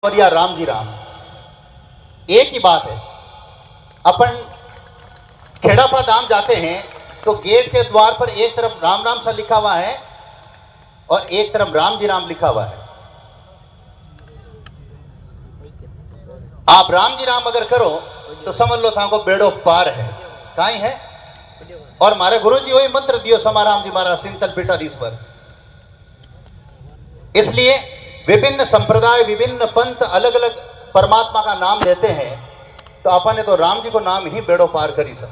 और या राम जी राम एक ही बात है। अपन खेड़ापा धाम जाते हैं तो गेट के द्वार पर एक तरफ राम राम सा लिखा हुआ है और एक तरफ राम जी राम लिखा हुआ है। आप राम जी राम अगर करो तो समझ लो था को बेड़ो पार है कहीं है। और हमारे गुरु जी वही मंत्र दियो समाराम जी महाराज सिंतल पीठाधीश्वर। इसलिए विभिन्न संप्रदाय विभिन्न पंथ अलग अलग परमात्मा का नाम लेते हैं तो अपन ने तो राम जी को नाम ही बेड़ो पार करी सब।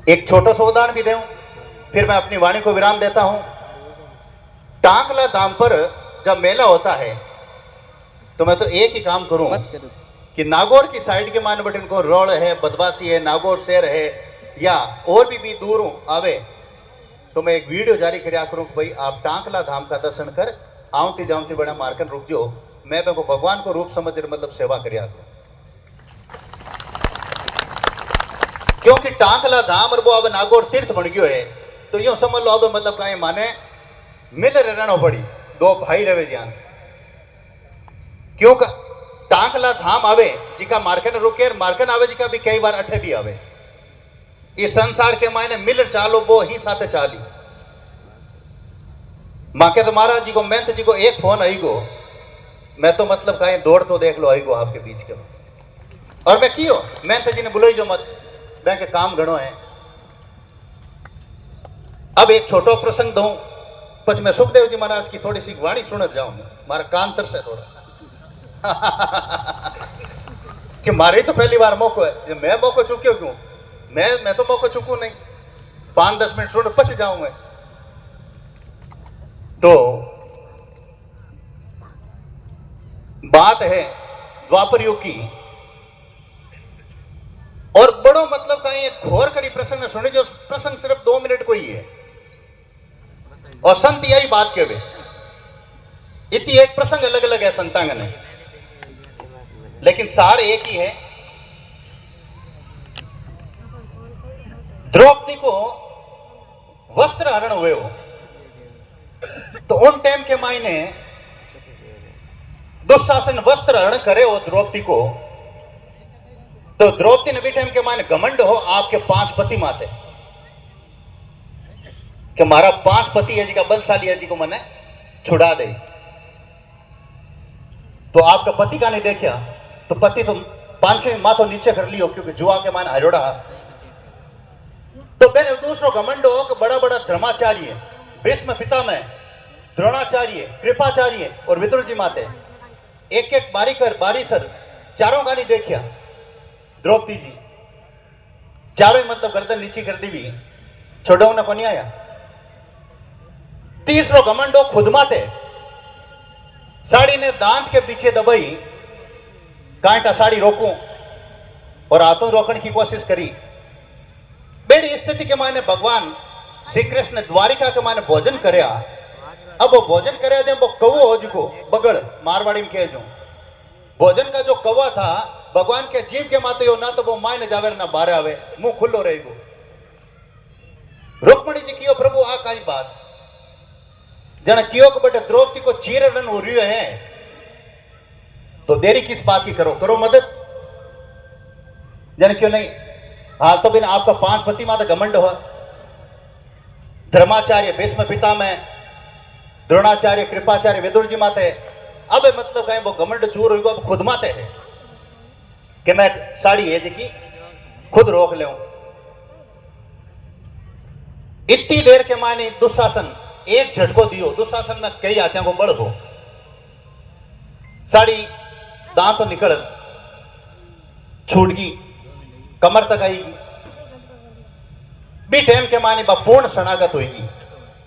एक छोटा सा उदाहरण भी दूं फिर मैं अपनी वाणी को विराम देता हूं। टांकला धाम पर जब मेला होता है तो मैं तो एक ही काम करूं कि नागौर की साइड के मान बटन को रोड़ है बदवासी है नागौर शहर है या और भी दूर आवे तो मैं एक वीडियो जारी करया करूं कि भाई आप टांकला धाम का दर्शन कर आवती जावती बड़ा मारकर रुक जो मैं को भगवान को रूप समझ मतलब सेवा करया करूं। क्योंकि टांकला धाम और वो अब नागौर तीर्थ बन गयो है तो यूं समझ लो अब मतलब कहीं माने मिल रहना पड़ी दो भाई रहे जान। क्यों टांकला धाम आवे जिका मार्कन रुके मार्कन आवे जिका भी कई बार अठे भी आवे। इस संसार के मायने मिल चालो वो ही साथ चाली। माँ के तो महाराज जी को मेहनत जी को एक फोन आई गो मैं तो मतलब कहीं दौड़ तो देख लो आई गो आपके बीच के और मैं कियो मेहनत जी ने बुलाई जो मत बैंक काम घणो है। अब एक छोटो प्रसंग दूं कुछ मैं सुखदेव जी महाराज की थोड़ी सी वाणी सुनत जाऊं मारा कान तर से थोड़ा कि मारे तो पहली बार मौको है मैं मौको चुक्यो क्यों मैं तो मौको चुकू नहीं 5-10 मिनट सुन पच जाऊं मैं। तो बात है द्वापर युग की और बड़ो मतलब कहीं एक घोर करी प्रसंग में सुने जो प्रसंग सिर्फ 2 मिनट को ही है और संत यही बात कहे इतनी एक प्रसंग अलग अलग है संतांगन है लेकिन सार एक ही है। द्रौपदी को वस्त्र हरण हुए हो तो उन टाइम के मायने दुशासन वस्त्र हरण करे हो द्रौपदी को तो द्रौपदी ने भी टाइम के मायने घमंड हो आपके 5 पति माते कि मारा 5 पति है जी का बलशाली है जी को मने छुड़ा दे। तो आपका पति का नहीं देखा तो पति तो 5वें माथो नीचे कर लियो क्योंकि जुआ के मायने हरोड़ा। तो पहले दूसरो घमंड हो कि बड़ा बड़ा धर्माचार्य भीष्म पितामह द्रोणाचार्य कृपाचार्य और विदुर जी माते एक एक बारी सर चारों का नहीं देखा द्रौपदी जी चारों ही मतलब गर्दन नीचे कर दी भी छोड़ो न कोनी आया। तीसरो घमंडो खुद माते साड़ी ने दांत के पीछे दबाई कांटा साड़ी रोकूं और हाथों रोकने की कोशिश करी। बेड़ी स्थिति के मायने भगवान श्री कृष्ण ने द्वारिका के मायने भोजन करया। अब वो भोजन करया जब वो कौवा हो जिको बगड़ मारवाड़ी में कह जो भोजन का जो कौवा था भगवान के जीव के माते हो ना तो वो मायने जावे ना बाहर आवे मुंह खुल्लो रहेगो। रुक्मणी जी कियो प्रभु आ काई बात जन कियो के बटे द्रौपदी को चीरन हो रही है तो देरी किस बात की करो मदद जन क्यों नहीं। हाँ तो बिना आपका 5 पति माता घमंड हुआ धर्माचार्य भीष्म पितामह द्रोणाचार्य कृपाचार्य विदुर जी माते अब मतलब कहीं वो घमंड चूर हुई अब खुद माते है कि मैं साड़ी है जी की खुद रोक ले। इतनी देर के मायने दुशासन एक झटको दियो दुशासन में कई हाथियों को बड़ हो साड़ी दांत तो निकल छूट गई कमर तक आएगी बी टाइम के माने पूर्ण शरणागत होगी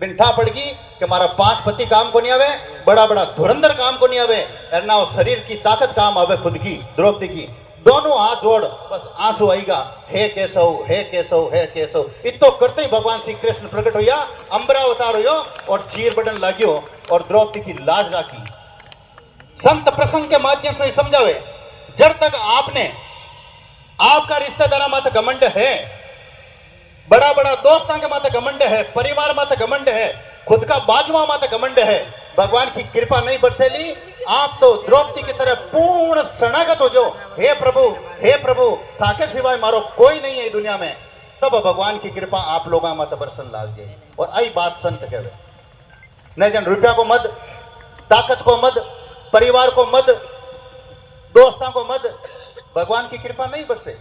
बिंठा पड़गी कि हमारा 5 पति काम को नहीं आवे बड़ा बड़ा धुरंधर काम को नहीं आवे और ना शरीर की ताकत काम आवे खुद की द्रौपदी की दोनों हाथ जोड़ बस आंसू आएगा हे केशव हे केशव हे केशव इतो करते ही भगवान श्री कृष्ण प्रकट होया अंबरा अवतार हो और चीर बटन लाग्यो और द्रौपदी की लाज राखी। संत प्रसंग के माध्यम से समझावे जब तक आपने आपका रिश्तेदार माता घमंड है बड़ा बड़ा दोस्तों के माता घमंड है परिवार माता घमंड है खुद का बाजवा माता घमंड है भगवान की कृपा नहीं बरसेली आप तो द्रौपदी की तरह पूर्ण शरणागत हो जो हे प्रभु थाके सिवाय मारो कोई नहीं है दुनिया में, तब भगवान की कृपा आप लोगों मत बरसन लाग जाए। और आई बात संत कहवे, न जन रुपया को मत, ताकत को मत, परिवार को मत, दोस्तों को मत, भगवान की कृपा नहीं बरसे।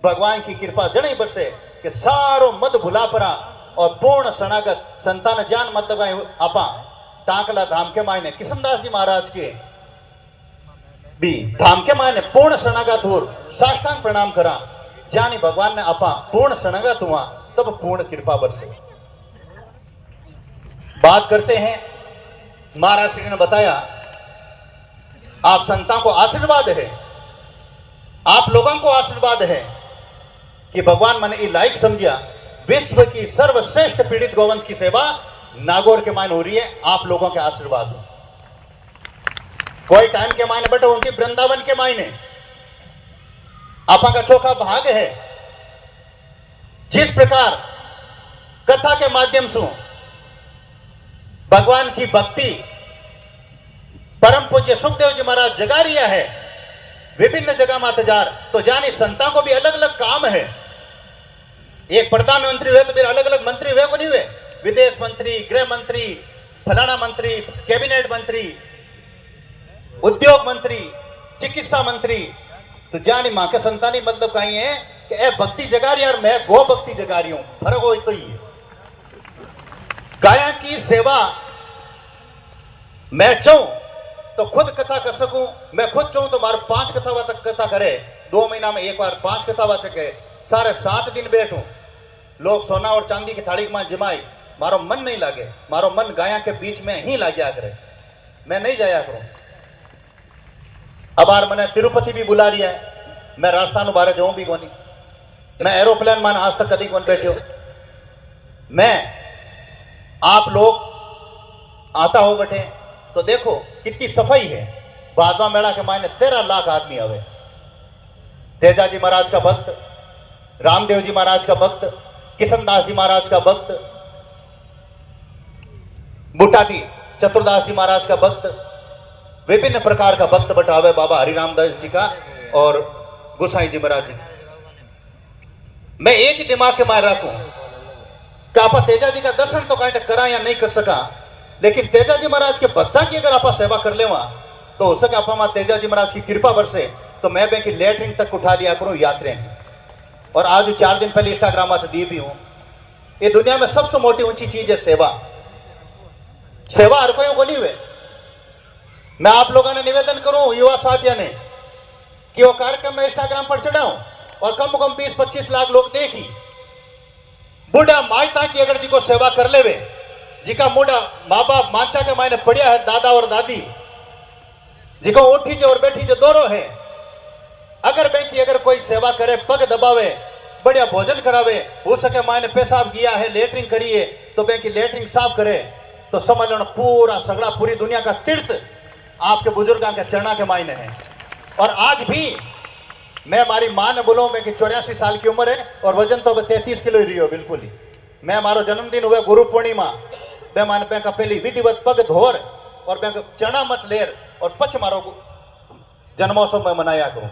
भगवान की कृपा जड़ ही बरसे कि सारो मद भुला परा और पूर्ण शरणागत संतान जान मतलब आपा टाकला धाम के मायने किशनदास जी महाराज के भी धाम के मायने पूर्ण शरणागत हो साष्टांग प्रणाम करा, जानी भगवान ने आपा पूर्ण शरणागत हुआ तब पूर्ण कृपा बरसे। बात करते हैं, महाराज श्री ने बताया आप संतान को आशीर्वाद है, आप लोगों को आशीर्वाद है कि भगवान मैंने लायक समझा विश्व की सर्वश्रेष्ठ पीड़ित गोवंश की सेवा नागौर के मायने हो रही है, आप लोगों के आशीर्वाद हो। कोई टाइम के मायने बैठे होंगे वृंदावन के मायने आपा का चौका भाग है। जिस प्रकार कथा के माध्यम से भगवान की भक्ति परम पूज्य सुखदेव जी महाराज जगा रिया है, विभिन्न जगह मातजार तो जानी संता को भी अलग अलग काम है। एक प्रधानमंत्री हुए तो फिर अलग अलग मंत्री हुए को नहीं हुए, विदेश मंत्री, गृह मंत्री, फलाना मंत्री, कैबिनेट मंत्री, उद्योग मंत्री, चिकित्सा मंत्री, तो जानी मां के संतानी मतलब कहीं है कि ए भक्ति जगा रही और मैं गो भक्ति जगा रही हूं, फर्क हो तो ही है। गाया की सेवा मैं चाहूं तो खुद कथा कर सकूं, मैं खुद चाहूं तो मारो 5 कथावाचक कथा करे, 2 महीना में एक बार 5 कथावाचक है, सारे 7 दिन बैठूं, लोग सोना और चांदी की थाली में जमाई, मारो मन नहीं लागे, मारो मन गाया के बीच में ही लाग जाया करे, मैं नहीं जाया करूं। अब आर मैंने तिरुपति भी बुला लिया है, मैं राजस्थान बारे जाऊं भी कोनी, मैं एरोप्लेन मान आज तक कभी कौन बैठे हो। मैं आप लोग आता हो बैठे तो देखो कितनी सफाई है। भादवा मेला के मायने 13 लाख आदमी आवे। तेजाजी महाराज का भक्त, रामदेव जी महाराज का भक्त, किशनदास जी महाराज का भक्त, बुटाटी चतुर्दास जी महाराज का भक्त, विभिन्न प्रकार का भक्त बटावे बाबा हरिरामदास जी का और गोसाई जी महाराज जी। मैं एक ही दिमाग के मार रखूं कि आप तेजा जी का दर्शन तो कहीं करा या नहीं कर सका, लेकिन तेजा जी महाराज के भक्ता की अगर आप सेवा कर ले तो हो सके आप तेजा जी महाराज की कृपा बरसे तो मैं बैंक की लेटरिन तक उठा लिया करूं यात्रा की। और आज 4 दिन पहले इंस्टाग्राम से दी भी हूं। ये दुनिया में सबसे मोटी ऊंची चीज है सेवा। सेवा हर कोई को नहीं हुए। मैं आप लोगों ने निवेदन करूं युवा साथियों ने कि वो कार्यक्रम में इंस्टाग्राम पर चढ़ाऊं और कम से कम 20-25 लाख लोग देखी। बूढ़ा मायता की अगर जी को सेवा कर लेवे, जी का बूढ़ा माँ बाप माचा के मायने पढ़िया है, दादा और दादी जी को उठी जो और बैठी जो दोनों है, अगर बैंक अगर कोई सेवा करे, पग दबावे, बढ़िया भोजन करावे, हो सके मायने पेशाब किया है, लेटरिंग करिए तो बैंक की लेटरिंग साफ करे, तो समझ लो पूरा सगड़ा पूरी दुनिया का तीर्थ आपके बुजुर्गों के चरणा के मायने है। और आज भी मैं हमारी मां ने बोलो मैं कि 84 साल की उम्र है और वजन तो 33 किलो ही रही हो बिल्कुल ही। मैं हमारो जन्मदिन हुआ गुरु पूर्णिमा, मैं मान पे का पहली विधिवत पग धोर और मैं चरणा मत लेर और पच मारो जन्मोत्सव में मनाया करूं।